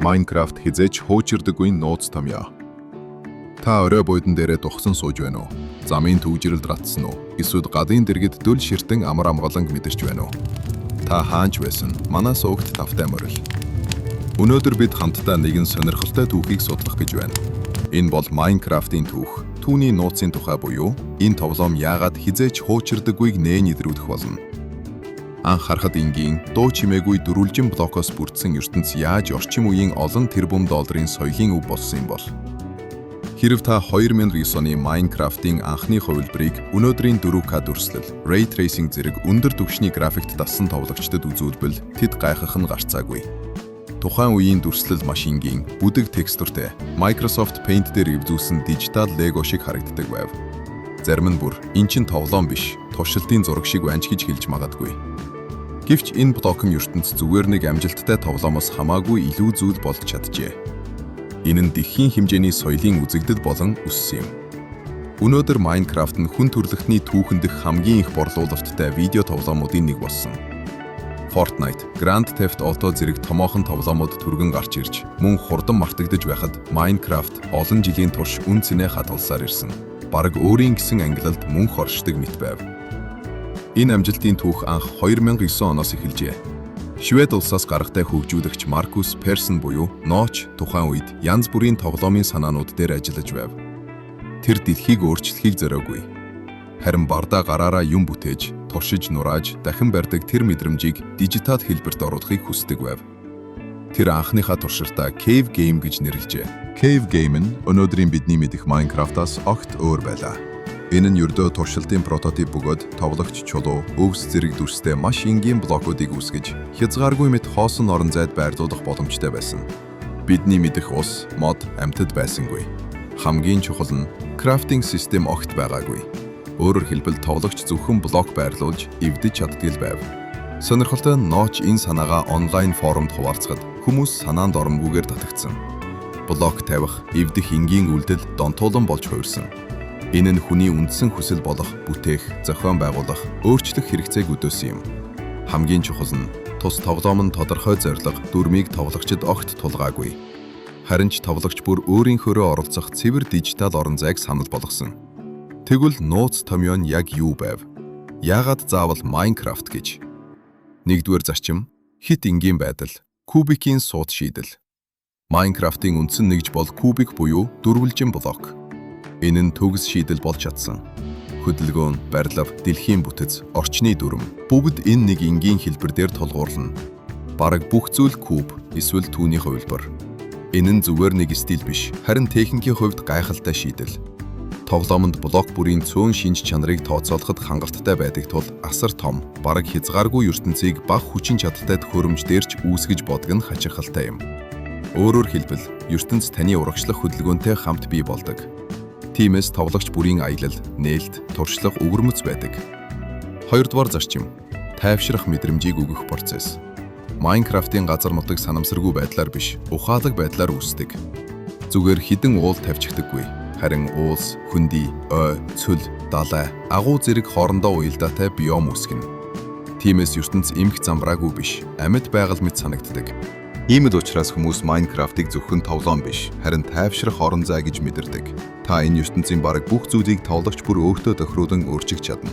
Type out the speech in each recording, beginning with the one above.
Minecraft хизээч хуучирдаггүй нууц томьёо. Та орой буудан дээрээ тухсан сууж байна уу? Замын төвжирэлд ратсан уу? Эсвэл гадын дэргэд дүл ширтэн амар амгаланг мэдэрч байна уу? Та хаанч байсан? Манай суугт тавтай морил. Өнөөдөр бид хамтдаа нэгэн сонирхолтой түүхийг судлах гэж байна. Энэ бол Minecraft-ийн түүх. Түүний нууцын тухай буюу энэ тоглоом яагаад хизээч хуучирдаггүйг нээн идрүүдэх болно. Анх харахад энгийн дуу чимээгүй дөрвөлжин блокоос бүрдсэн ертөнц яаж орчин үеийн олон тэрбум долларын соёлын өв болсон юм бол. Хэрв та 2009 оны Minecraft-ийн анхны хувилбарыг өнөөдрийн 4K дүрслэл, Ray Tracing зэрэг өндөр түвшний графикт дасан тоглогчдод үзүүлбэл тэд гайхах нь гарцаагүй. Тухайн үеийн дүрслэл машингийн бүдэг текстуртэй Microsoft Paint дээр эвзүүлсэн дижитал Lego шиг харагддаг байв. Зарим нь бүр эн чин тоглоом биш, туршилтын зураг шиг байна ч гэж хэлж магадгүй. Гэвч энэ блокн ертөнц зүгээр нэг амжилттай тоглоомоос хамаагүй илүү зүйл болж чаджээ. Энэ нь дэлхийн хэмжээний соёлын үзэгдэл болон өссөн юм. Өнөөдөр Minecraft нь хүн төрөлхтний түүхэн дэх хамгийн их борлуулалттай видео тоглоомуудын нэг болсон. Fortnite, Grand Theft Auto зэрэг томоохон тоглоомууд түргэн гарч ирж, мөн хурдан мартагдж байхад Minecraft олон жилийн турш үн цэнэ хадгалсаар ирсэн. Бараг өөрийн гэсэн ангилалд мөнх оршдог мэт байв. Энэ амжилтын түүх анх 2009 оноос эхэлжээ. Швед улсаас гаргатай хөгжүүлэгч Маркус Персон буюу Ноч тухайн үед янз бүрийн тоглоомын санаанууд дээр ажиллаж байв. Тэр дэлхийг өөрчлөхийг зориогүй. Харин бардаа гараараа юм бүтээж, туршиж нурааж, дахин барьдаг тэр мэдрэмжийг дижитал хэлбэрт оруулахыг хүсдэг байв. Тэр анхныхаа турширтаа Cave Game гэж нэрлэжээ. Cave Game нь өнөөдрийн бидний мэдэх Minecraft-аас огт өөр байлаа. Энэ нь ердөө туршилтын прототип бөгөөд тоглогч чулуу, өвс зэрэг дүрстэй маш энгийн блокуудыг үүсгэж, хязгааргүй мэт хоосон орон зайд байрлуулах боломжтой байсан. Бидний мэдэх ус, мод, амьтад байсангүй. Хамгийн чухал нь крафтинг систем огт байгаагүй. Өөрөөр хэлбэл тоглогч зөвхөн блок байрлуулж, эвдэж чаддаг байв. Сонирхолтой нь Ноч энэ санаагаа онлайн форумд хуваалцахад хүмүүс санаанд оромгүйгээр татагдсан. Блок тавих, эвдэх энгийн үйлдэл донтуулан болж хувирсан. Энэ нь хүний үндсэн хүсэл болох, бүтээх, зохион байгуулах, өөрчлөх хэрэгцээг өдөөсөн юм. Хамгийн чухал нь тус тоглоом нь тодорхой зорилго, дүрмийг тоглогчид огт тулгаагүй. Харин ч тоглогч бүр өөрийнхөөрөө оролцох цэвэр дижитал орон зайг санал болгосон. Тэгвэл нууц томьёо нь яг юу байв? Яагаад заавал Minecraft гэж? Нэгдүгээр зарчим, хит энгийн байдал, кубикийн сууд шийдэл. Minecraft-ийн үндсэн нэгж бол кубик буюу дөрвөлжин блок. Энэ нь төгс шийдэл болж чадсан. Хөдөлгөөн, барилга, дэлхийн бүтэц, орчны дүрм бүгд энэ нэг энгийн хэлбэр дээр тулгуурлана. Бараг бүх зүйл куб, эсвэл түүний хувилбар. Энэ нь зүгээр нэг стил биш, харин техникийн хувьд гайхалтай шийдэл. Тоглоомонд блок бүрийн цөөн шинж чанарыг тооцоолоход хангалттай байдаг тул асар том, бараг хязгааргүй ертөнцийг бага хүчин чадалтай төхөөрөмждөрч үүсгэж бодог нь хачирхалтай юм. Өөрөөр хэлбэл, ертөнц таны урагшлах хөдөлгөөнтэй хамт бий болдог. Тиймээс тоглогч бүрийн аялал, нээлт, туршлага өвөрмөц байдаг. Хоёрдугаар зарчим, тайвшрах мэдрэмжийг өгөх процесс. Minecraft-ийн газар нутаг санамсаргүй байдлаар биш, ухаалаг байдлаар үүсдэг. Зүгээр хідэн уул тавьчихдаггүй. Харин уулс, хөндөй, ой, цөл, далай, агуу зэрэг хоорондоо уялдаатай биом үүсгэнэ. Тиймээс ертөнц эмх замбраагүй биш, амьд байгаль мэт санагддаг. Иймд учраас хүмүүс Minecraft-ыг зөвхөн тоглоом биш, харин тайвшрах орон зай гэж мэдэрдэг. Та энэ ертөнцийн бараг бүх зүйлийг тоглогч бүр өөртөө тохируулан өөрчилж чадна.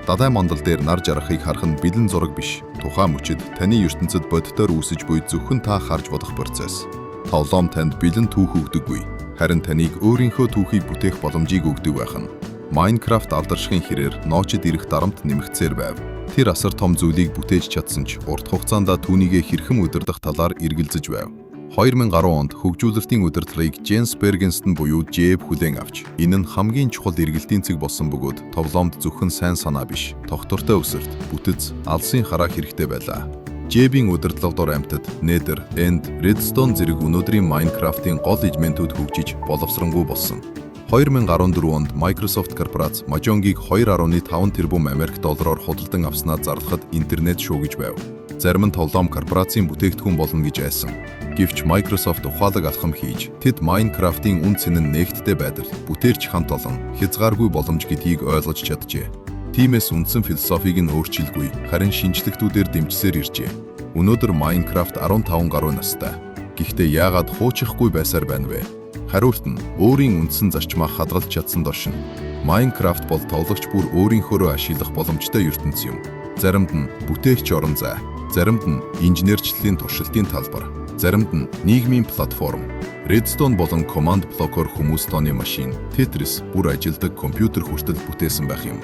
Далай мандал дээр нар жаргахыг харах нь бэлэн зураг биш. Тухайн мөчид таны ертөнцид бодитоор үүсэж буй зөвхөн та харж бодох процесс. Тоглоом танд бэлэн түүх өгдөггүй, харин таныг өөрийнхөө түүхийг бүтээх боломжийг өгдөг байх нь. Minecraft алдаршихын хэрээр Ночид ирэх дарамт нэмэгдсээр байв. Тэр асар том зүйлийг бүтээж чадсан ч урт хугацаанд түүнийгээ хэрхэн удирдах талаар эргэлзэж байв. 2010 онд хөгжүүлэлтийн удирдлагыг Jens Bergensen буюу Jeb хүлээн авч, энэ нь хамгийн чухал эргэлтийн цэг болсон бөгөөд тоглоомд зөвхөн сайн санаа биш, тогтвортой өсөлт, бүтэц, алсын хараа хэрэгтэй байлаа. Jeb-ийн удирдлага дор амьтад, Nether, End, Redstone зэрэг өнөөдрийн Minecraft-ийн гол элементүүд хөгжиж боловсронгуй болсон. 2014 онд Microsoft корпорац Mahjong-ыг 2.5 тэрбум Америк доллараар худалдан авснаа зарлахад интернет шуугиж байв. Зарим нь тоглоом корпорацийн бүтээгдэхүүн болно гэж айсан. Гэвч Microsoft ухаалаг алхам хийж, тэд Minecraft-ийн үн цэн нь нэгттэй байдал, бүтээрч хамт олон, хязгааргүй боломж гэдгийг ойлгож чаджээ. Тиймээс үндсэн философиг нь өөрчилгүй, харин шинжлэхтүүдээр дэмжсээр иржээ. Өнөөдөр Minecraft 15 гаруй настай. Гэхдээ яагаад хуучихгүй байсаар байна вэ? Хариулт нь өөрийн үндсэн зарчмаа хадгалж чадсан доршин. Minecraft бол тоглогч бүр өөрийнхөөрөө ашиглах боломжтой ертөнц юм. Заримд нь бүтээгч орон зай, заримд нь инженерчлэлийн туршилтын талбар, заримд нь нийгмийн платформ. Redstone болон Command Blocker хүмүүс тооны машин, Tetris бүр ажилдаг компьютер хүртэл бүтээсэн байх юм.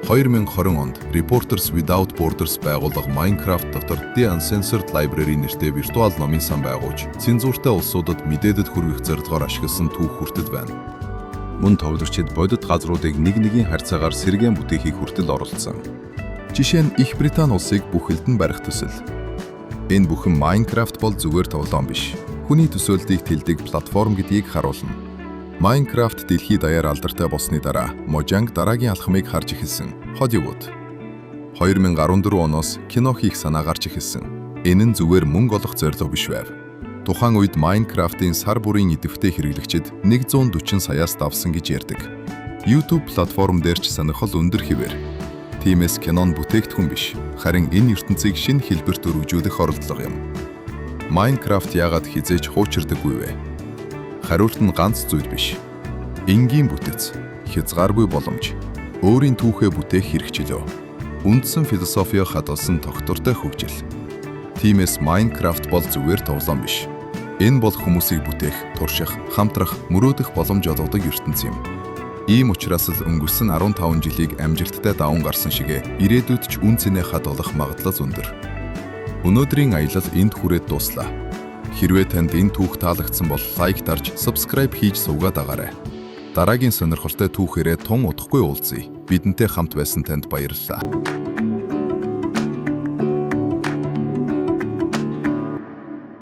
2020 онд Reporters Without Borders байгууллага Minecraft дотор The Uncensored Library нэртэй виртуал номын сан байгуулж, цензуртай улсуудад мэдээдэд хүргэх зорилгоор ашигласан түүх хүртэл байна. Мөн тоглогчид бодит газруудыг нэг-нэгийн харьцаагаар сэргээн бүтээхийг хүртэл оролцсон. Жишээ нь Их Британи улсыг бүхэлд нь барих төсөл. Энэ бүхэн Minecraft бол зүгээр тоглоом биш. Хүний төсөөлтийг тэлдэг платформ гэдгийг харуулна. Minecraft дэлхийд даяар алдартай болсны дараа Mojang дараагийн алхмыг харж эхэлсэн. Hollywood. 2014 оноос кино хийх санаа гарч эхэлсэн. Энэ нь зүгээр мөнгө олох зорилго биш байв. Тухайн үед Minecraft-ийн сар бүрийн идэвхтэй хэрэглэгчид 140 саяас давсан гэж ярьдаг. YouTube платформ дээр ч сонирхол өндөр хэвээр. Тиймээс кинон бүтээгдэхүүн биш, харин энэ ертөнцийг шинэ хэлбэрт өргөжүүлэх оролдлого юм. Minecraft яагаад хизээж хуучирдаггүй вэ? Хариулт нь ганц зүйл биш. Энгийн бүтэц, хязгааргүй боломж, өөрийн түүхээ бүтээх хэрэгчлөө, үндсэн философио хадгалсан тогтвортой хөгжил. Тиймээс Minecraft бол зүгээр тоглоом биш. Энэ бол хүмүүсийг бүтээх, турших, хамтрах, мөрөөдөх боломж олгодог ертөнц юм. Ийм учраас л өнгөрсөн 15 жилийг амжилттай даван гарсан шигэ ирээдүйд ч үн цэнэ хадгалах магадлал өндөр. Өнөөдрийн аялал энд хүрээд дуслаа. Хэрвээ танд энэ түүх таалагдсан бол лайк дарж, subscribe хийж суугаад агаарай. Дараагийн сонирхолтой түүхээрээ тун удахгүй уулзъя. Бидэнтэй хамт байсан танд баярлалаа.